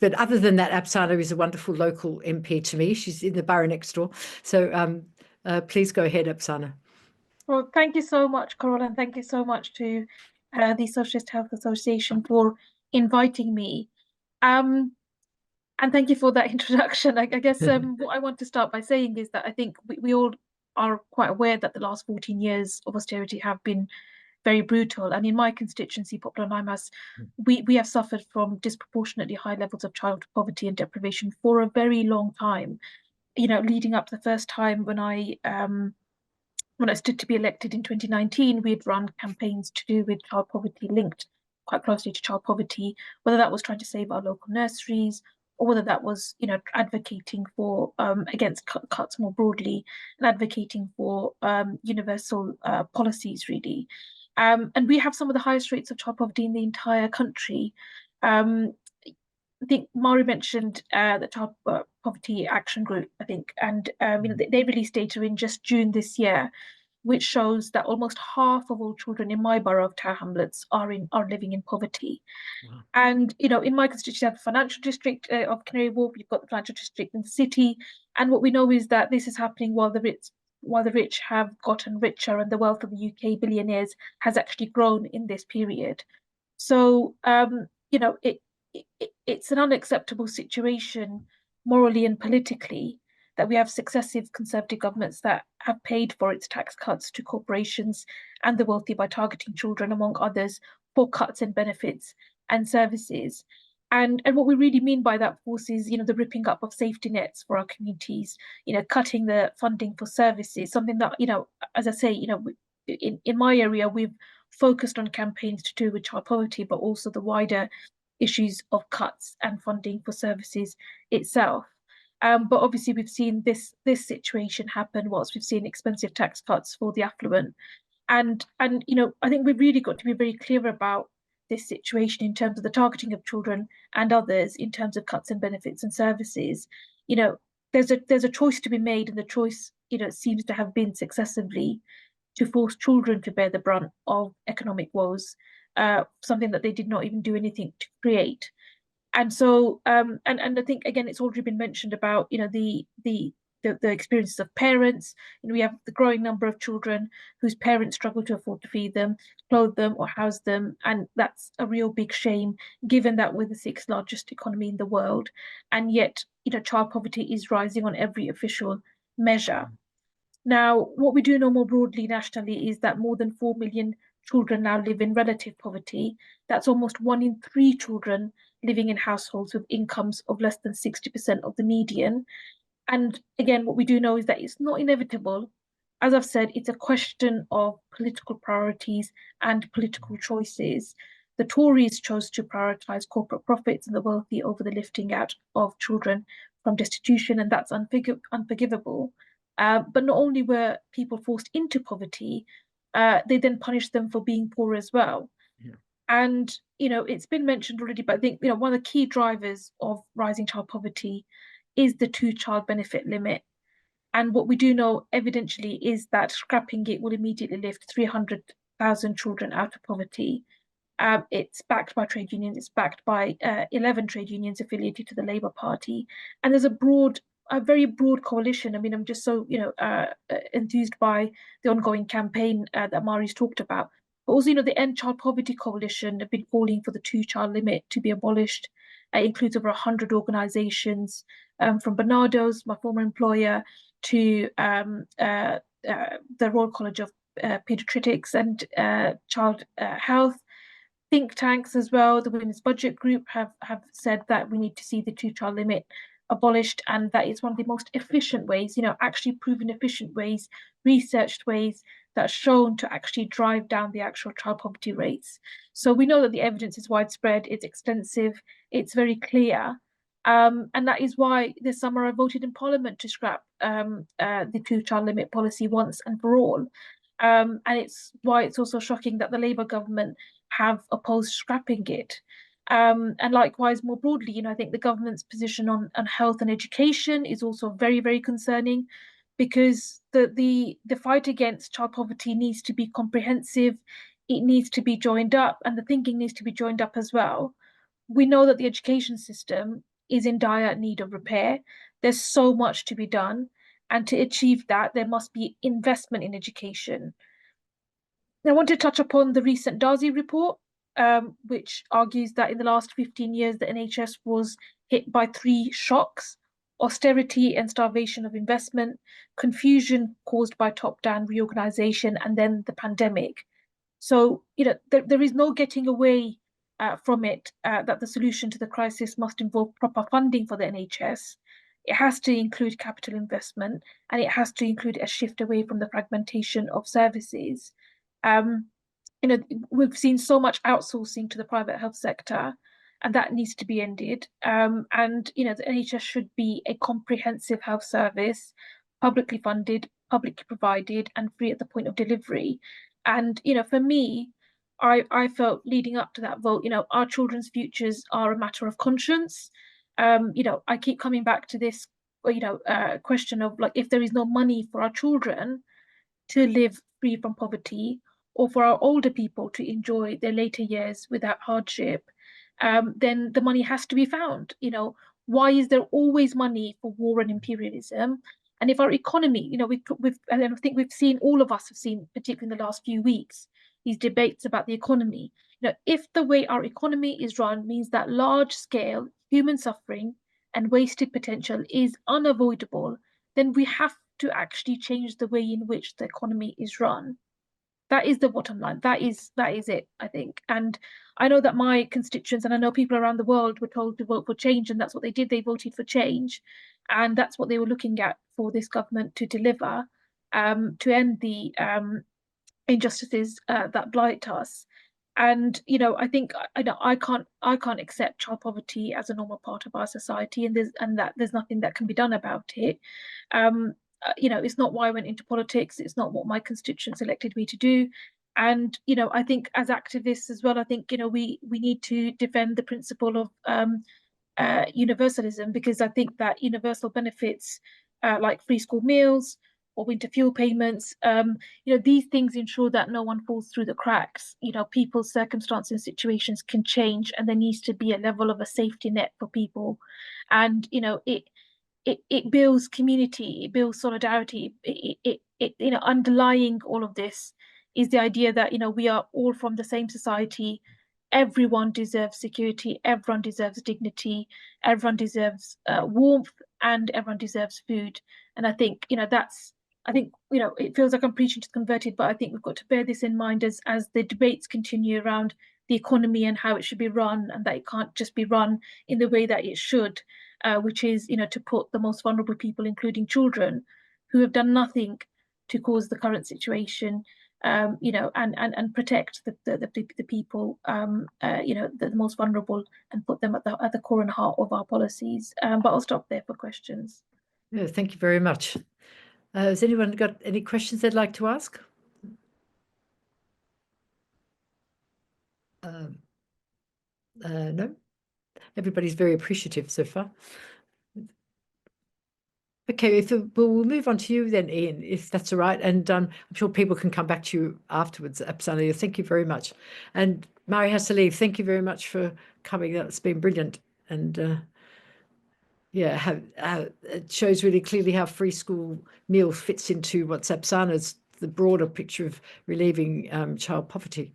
But other than that, Apsana is a wonderful local MP to me. She's in the borough next door. So please go ahead, Apsana. Well, thank you so much, Carol, and thank you so much to the Socialist Health Association for inviting me. And thank you for that introduction. I guess what I want to start by saying is that I think we all are quite aware that the last 14 years of austerity have been very brutal. And in my constituency, Poplar and Limehouse, we have suffered from disproportionately high levels of child poverty and deprivation for a very long time. You know, leading up to the first time when I stood to be elected in 2019, we had run campaigns to do with child poverty linked quite closely to child poverty, whether that was trying to save our local nurseries or whether that was, you know, advocating for against cuts more broadly and advocating for universal policies, really. And we have some of the highest rates of child poverty in the entire country. I think Mari mentioned the Child Poverty Action Group, I think, and you know, they released data in just June this year, which shows that almost half of all children in my borough of Tower Hamlets are living in poverty. Wow. And you know, in my constituency, I have the financial district of Canary Wharf. You've got the financial district in the city, and what we know is that this is happening while the rich have gotten richer and the wealth of the UK billionaires has actually grown in this period. So you know, it's an unacceptable situation morally and politically that we have successive Conservative governments that have paid for its tax cuts to corporations and the wealthy by targeting children, among others, for cuts in benefits and services. And what we really mean by that, of course, is, you know, the ripping up of safety nets for our communities, you know, cutting the funding for services, something that, you know, as I say, you know, in my area, we've focused on campaigns to do with child poverty, but also the wider issues of cuts and funding for services itself. But obviously we've seen this situation happen whilst we've seen expensive tax cuts for the affluent. And you know, I think we've really got to be very clear about this situation in terms of the targeting of children and others in terms of cuts in benefits and services. You know, there's a choice to be made, and the choice, you know, seems to have been successively to force children to bear the brunt of economic woes, something that they did not even do anything to create. And so, and I think again, it's already been mentioned about, you know, the experiences of parents. You know, we have the growing number of children whose parents struggle to afford to feed them, clothe them, or house them, and that's a real big shame, given that we're the sixth largest economy in the world, and yet, you know, child poverty is rising on every official measure. Now, what we do know more broadly nationally is that more than 4 million children now live in relative poverty. That's almost 1 in 3 children living in households with incomes of less than 60% of the median. And again, what we do know is that it's not inevitable. As I've said, it's a question of political priorities and political choices. The Tories chose to prioritise corporate profits and the wealthy over the lifting out of children from destitution, and that's unforgivable. But not only were people forced into poverty, they then punished them for being poor as well. Yeah. And, you know, it's been mentioned already, but I think, you know, one of the key drivers of rising child poverty is the 2-child benefit limit. And what we do know evidentially is that scrapping it will immediately lift 300,000 children out of poverty. It's backed by trade unions, it's backed by 11 trade unions affiliated to the Labour Party. And there's a very broad coalition. I mean, I'm just so, you know, enthused by the ongoing campaign that Mari's talked about. But also, you know, the End Child Poverty Coalition have been calling for the 2-child limit to be abolished. It includes over 100 organisations, from Barnardo's, my former employer, to the Royal College of Paediatrics and Child Health. Think tanks as well, the Women's Budget Group have said that we need to see the 2-child limit abolished, and that is one of the most efficient ways, you know, actually proven efficient ways, researched ways that are shown to actually drive down the actual child poverty rates. So we know that the evidence is widespread, it's extensive, it's very clear. And that is why this summer I voted in Parliament to scrap the 2-child limit policy once and for all. And it's why it's also shocking that the Labour government have opposed scrapping it. And likewise, more broadly, you know, I think the government's position on health and education is also very, very concerning, because the fight against child poverty needs to be comprehensive, it needs to be joined up, and the thinking needs to be joined up as well. We know that the education system is in dire need of repair. There's so much to be done. And to achieve that, there must be investment in education. I want to touch upon the recent Darzi report, which argues that in the last 15 years, the NHS was hit by three shocks: austerity and starvation of investment, confusion caused by top-down reorganization, and then the pandemic. So, there is no getting away from it, that the solution to the crisis must involve proper funding for the NHS. It has to include capital investment, and it has to include a shift away from the fragmentation of services. Um, we've seen so much outsourcing to the private health sector, and that needs to be ended. And the NHS should be a comprehensive health service, publicly funded, publicly provided, and free at the point of delivery. And for me, I felt leading up to that vote, our children's futures are a matter of conscience. I keep coming back to this, question of, like, if there is no money for our children to live free from poverty, or for our older people to enjoy their later years without hardship, then the money has to be found. Why is there always money for war and imperialism? And if our economy, and I think all of us have seen, particularly in the last few weeks, these debates about the economy. If the way our economy is run means that large scale human suffering and wasted potential is unavoidable, then we have to actually change the way in which the economy is run. That is the bottom line. That is it, I think. And I know that my constituents, and I know people around the world, were told to vote for change, and that's what they did. They voted for change, and that's what they were looking at for this government to deliver, to end the injustices that blight us. And I think I can't accept child poverty as a normal part of our society, and there's nothing that can be done about it. It's not why I went into politics. It's not what my constituents elected me to do. And I think as activists as well, I think we need to defend the principle of universalism, because I think that universal benefits, like free school meals or winter fuel payments, these things ensure that no one falls through the cracks. People's circumstances and situations can change, and there needs to be a level of a safety net for people. And it builds community, it builds solidarity. Underlying all of this is the idea that we are all from the same society. Everyone deserves security, everyone deserves dignity, everyone deserves warmth, and everyone deserves food. And I think it feels like I'm preaching to the converted, but I think we've got to bear this in mind as the debates continue around the economy and how it should be run, and that it can't just be run in the way that it should, which is to put the most vulnerable people, including children, who have done nothing to cause the current situation, and protect the people, the most vulnerable, and put them at the core and heart of our policies. But I'll stop there for questions. Yeah, thank you very much. Has anyone got any questions they'd like to ask? No? Everybody's very appreciative so far. Okay, we'll move on to you then, Ian, if that's all right. And I'm sure people can come back to you afterwards. Apsana, thank you very much. And Mari has to leave. Thank you very much for coming. That's been brilliant. And it shows really clearly how free school meal fits into what's Apsana's, the broader picture of relieving child poverty.